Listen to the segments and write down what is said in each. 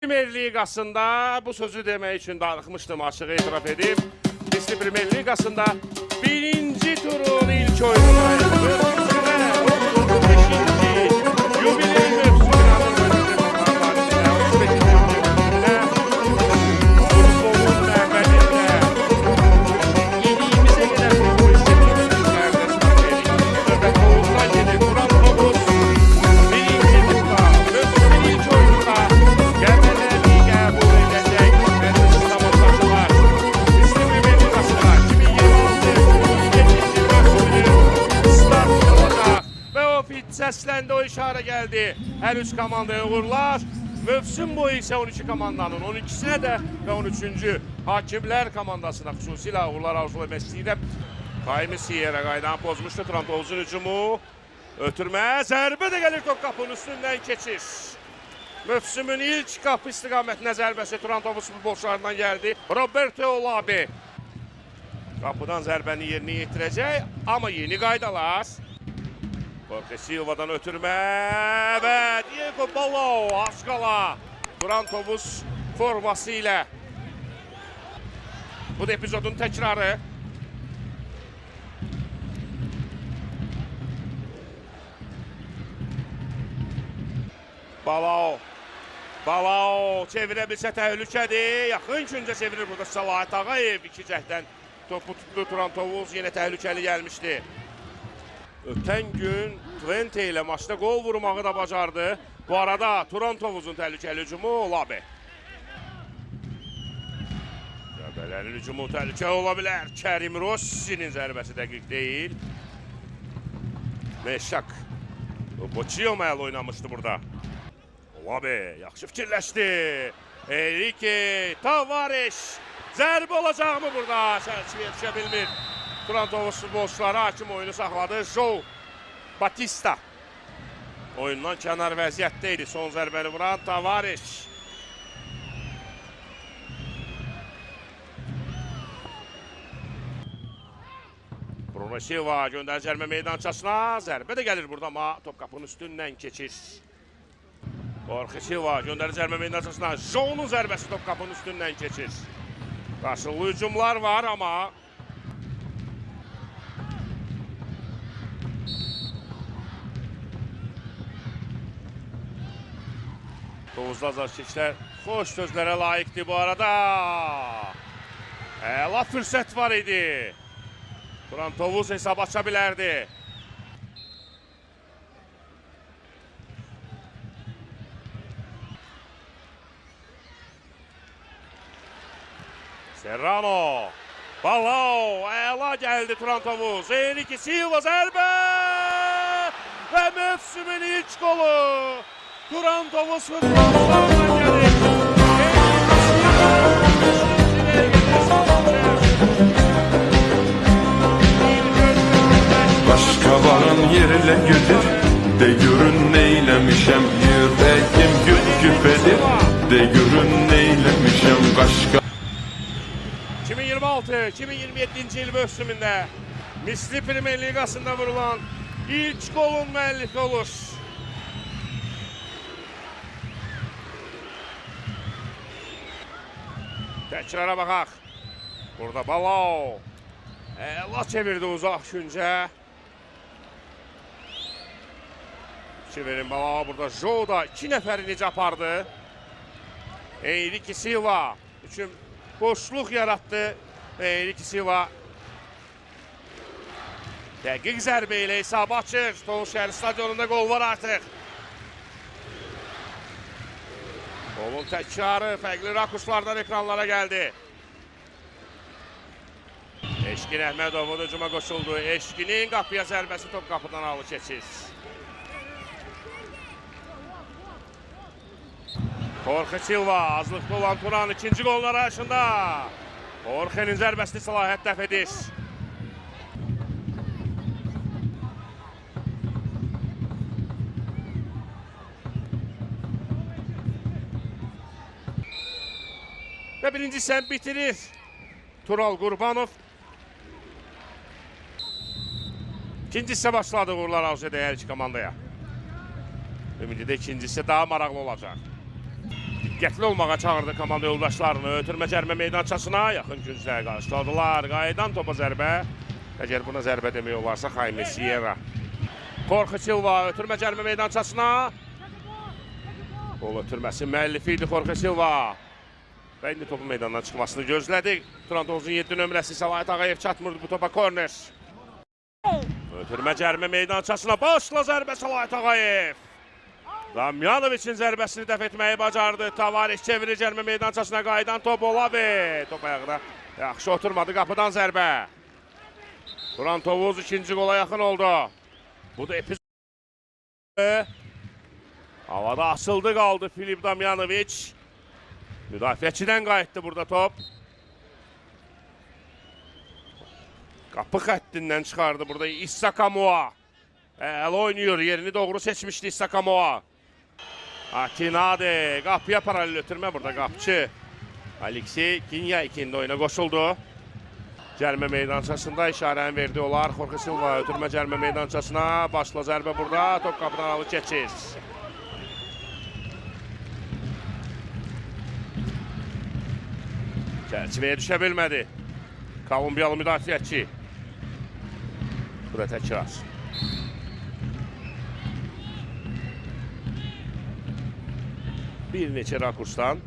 Premier Liqasında bu sözü demək üçün darıxmışdım, açıq etiraf edib. Misli Premier Liqasında birinci turun ilk oyununa yubiley mövsümünü alınmışdır. Futbolun rəhbərliyinə yediyimizə qədər futbol istədiyimiz növbət Oğuzdan gedir. Turan Tovuz birinci turda mövsümün ilk oyununda gəlmələri qəbul edəcək. Məncə tamaşaçılar Misli Premier Liqasında 2026-2027 mövsümünün start olacaq və o fit səsləndi, o işarə gəldi. Hər üç komandaya uğurlar. Mövsüm boyu isə 12 komandanın 12-sinə də və 13-cü Hakimlər komandasına xüsusilə uğurlar arzu etmək istəyirəm. Qaymi Siyerə qaydanı pozmuşdu. Turan Tovuzun hücumu. Ötürmə, zərbə də gəlir Topkapının üstündən keçir. Mövsümün ilk qapı istiqamətində zərbəsi Turan Tovuz futbolçularından gəldi. Roberto Olabi qapıdan zərbəni yerinə yetirəcək, amma yeni qaydalar. Jorge Silva'dan ötürmə və Diego Balao az qala Turan Tovuz forması ilə. Bu da epizodun təkrarı. Balao çevirə bilsə təhlükədir. Yaxın küncə çevirir burada Səlahiyyət Ağayev. İki cəhdən topu tutdu. Turan Tovuz yenə təhlükəli gəlmişdi. Ötən gün Twente ilə maçda qol vurmağı da bacardı. Bu arada Turan Tovuzun təhlükəli hücumu Olabi. Qəbələnin hücumu təhlükəli ola bilər. Kərim Rossi'nin zərbəsi dəqiq deyil. Meşak. Boçio məl oynamışdı burada. Olabi yaxşı fikirləşdi. Enrique Tavares. Zərbə olacaq mı burada? Çərçivəyə düşə bilmir. Turan Tovuz futbolçuları hakim oyunu saxladı. Joe Batista oyundan kənar vəziyyətdə idi. Son zərbəni vuran Tavares. Bruno Silva göndərir cərmə meydançasına. Zərbə də gəlir burada, amma Topkapının üstündən keçir. Jorge Silva göndərir cərmə meydançasına. Joe'nun zərbəsi Topkapının üstündən keçir. Qarşılıqlı hücumlar var, amma Tovuzda azarkeşlər xoş sözlərə layiqdir bu arada. Əla fürsət var idi. Turan Tovuz hesab aça bilərdi. Serrano. Balao. Əla gəldi Turan Tovuz. Enrique Silva zərbə. Və mövsümün ilk qolu. Turan Tovuz futbolcularından gəlir. Başqaların yerlə gedir, de görün neyləmişəm. Yürəyim güp-güp edir, de görün neyləmişəm. Qaşqa 2026-2027 il mövsümündə Misli Premier Liqasında vurulan ilk golun müəllifi olur. Təkrara baxaq. Burada Balao. Əla çevirdi uzaq küncə. Çevirin Balao. Burada Joe da 2 nəfəri necə apardı. Enrique Silva üçün boşluq yaratdı. Enrique Silva dəqiq zərbə ilə hesabı açır. Tovuz şəhəri stadionunda qol var artıq. Golun təkrarı fərqli rakurslardan ekranlara gəldi. Eşkin Əhmədov hücuma qoşuldu. Eşkinin qapıya zərbəsi Topkapıdan alı keçir. Jorge Silva azlıqda olan Turan ikinci qolun arayışında. Jorge'nin zərbəsini Səlahiyyət dəf edir. Və birinci sən bitirir Tural Qurbanov. İkinci hissə başladı, uğurlar arzu edək hər iki komandaya. Ümidi də ikincisi daha maraqlı olacaq. diqqətli olmağa çağırdı komanda yoldaşlarını. Ötürmə cərimə meydançasına yaxın künclər qarşıladılar. Qayıdan topa zərbə. Əgər buna zərbə demək olarsa Jaime Sierra. Jorge Silva ötürmə cərimə meydançasına. Gol ötürməsi müəllifi idi Jorge Silva. Və indi topun meydandan çıxmasını gözlədik. Turantovuzun 7 nömrəsi Səlahiyyət Ağayev çatmırdı bu topa, korner. Ötürmə cərimə meydançasına başla zərbə Səlahiyyət Ağayev. Damjanoviçin zərbəsini dəf etməyi bacardı. Tavares çevirir cərimə meydançasına, qayıdan top Olave. Top ayağına yaxşı oturmadı, qapıdan zərbə. Turantovuz ikinci qola yaxın oldu. Bu da epizod. Havada asıldı qaldı Filip Damjanoviç. Müdafiəçidən qayıtdı burada top. Qapı xəttindən çıxardı burada Issa Kamoa. Əl oynuyor, yerini doğru seçmişdi Issa Kamoa. Akinade qapıya paralel ötürmə burada qapçı. Alexey Kinyakin də oyuna qoşuldu. Cərimə meydançasında işarəni verdi olar. Jorge Silva ötürmə cərimə meydançasına. Başla zərbə burada. Top qapıdan alıb keçir. Çərçivəyə düşə bilmədi. Kolumbiyalı müdafiəçi. Bu da təkrar. Bir neçə rakursdan.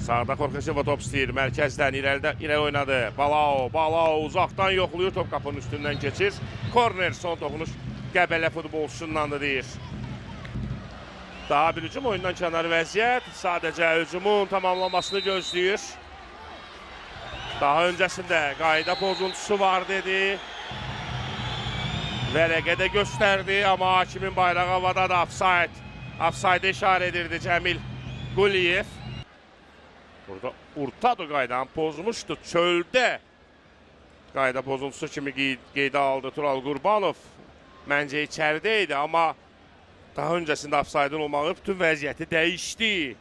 Sağda Jorge Silva top istəyir. Mərkəzdən irəli oynadı. Balao uzaqdan yoxluyur. Top qapının üstündən keçir. Korner, son toxunuş Qəbələ futbolçusundandır deyir. Daha bir hücum, oyundan kənar vəziyyət. Sadəcə hücumun tamamlamasını gözləyir. Daha öncəsində qayda pozuntusu var dedi. Vərəqədə göstərdi, amma hakimin bayrağı havada da offside. Offside işarə edirdi Cəmil Quliyev. Burada Urtado qaydanı pozmuşdu. Çöldə qayda pozuntusu kimi qeydə aldı Tural Qurbanov. Məncə içəridə idi, amma daha öncəsində offside-ın olmağı bütün vəziyyəti dəyişdi.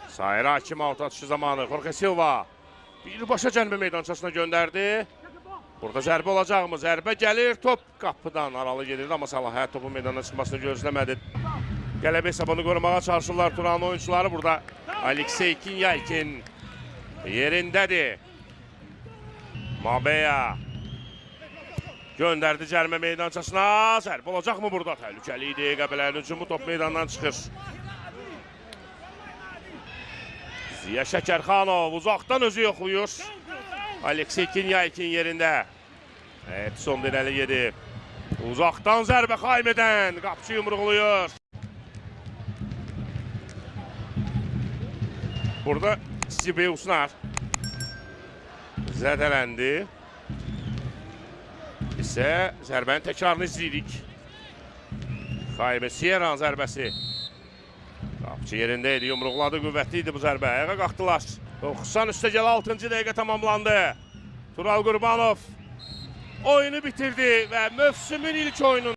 Sayır hakim alt atışı zamanı Jorge Silva birbaşa cərimə meydançasına göndərdi. Burada zərbə olacaqmı? Zərbə gəlir, top qapıdan aralı gedirdi, amma Səlahiyyət topun meydana çıxmasını gözləmədi. Qələbə hesabını qorumağa çalışırlar Turanın oyuncuları. Burada Alexey Kinyakin yerindədir. Mabeya göndərdi cərimə meydançasına. Zərbə olacaqmı burada? Təhlükəli idi. Qəbələnin hücumu, top meydandan çıxır. Ziya Şəkərxanov uzaqdan özü yoxluyur. Alexey Kinyakin yerində. Edson irəli gedib. Uzaqdan zərbə Jaime'dən. Qapçı yumruqluyur. Burada Sibe Usnar zədələndi. İsə zərbənin təkrarını izləyirik. Jaime Sierra'nın zərbəsi. Qapçı yerində idi, yumruqladı, qüvvətli idi bu zərbə. Ayağa qalxdılar. 90 üstə gəl 6-cı dəqiqə tamamlandı. Tural Qurbanov oyunu bitirdi və mövsümün ilk oyununda